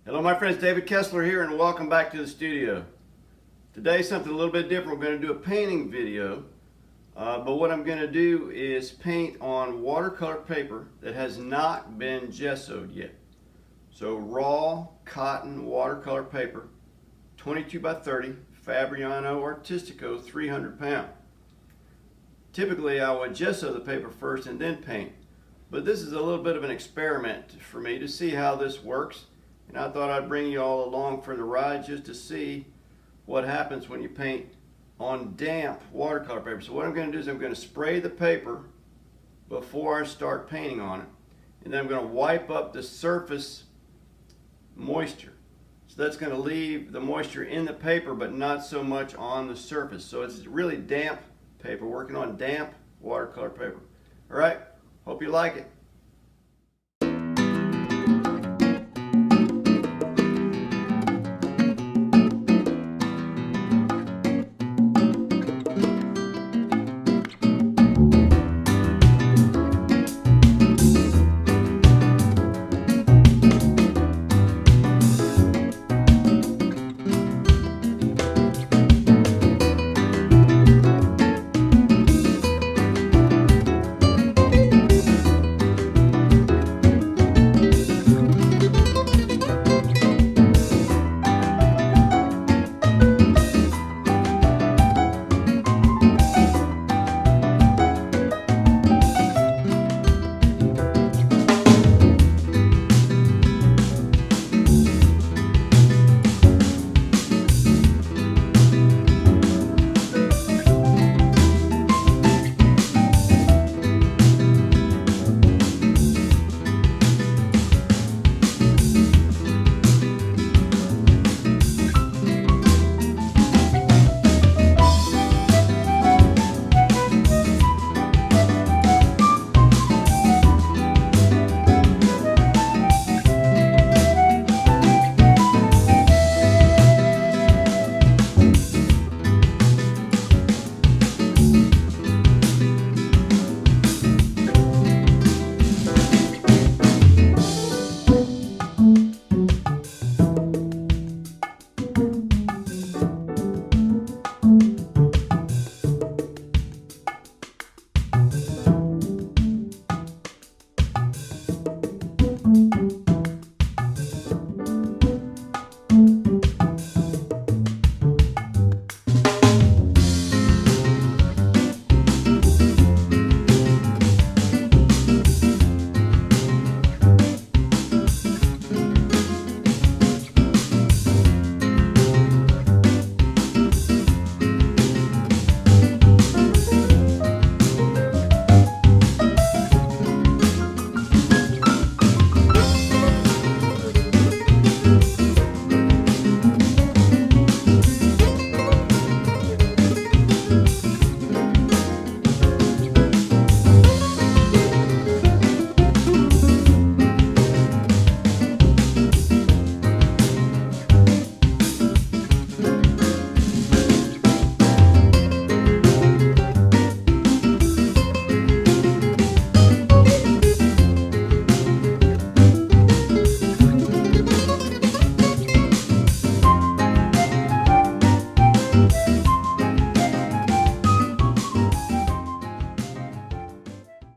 Hello my friends, David Kessler here and welcome back to the studio. Today something a little bit different. We're going to do a painting video, but what I'm going to do is paint on watercolor paper that has not been gessoed yet. So raw cotton watercolor paper, 22 by 30, Fabriano Artistico, 300 pound. Typically I would gesso the paper first and then paint, but this is a little bit of an experiment for me to see how this works. And I thought I'd bring you all along for the ride just to see what happens when you paint on damp watercolor paper. So what I'm going to do is I'm going to spray the paper before I start painting on it. And then I'm going to wipe up the surface moisture. So that's going to leave the moisture in the paper but not so much on the surface. So it's really damp paper, working on damp watercolor paper. All right, hope you like it.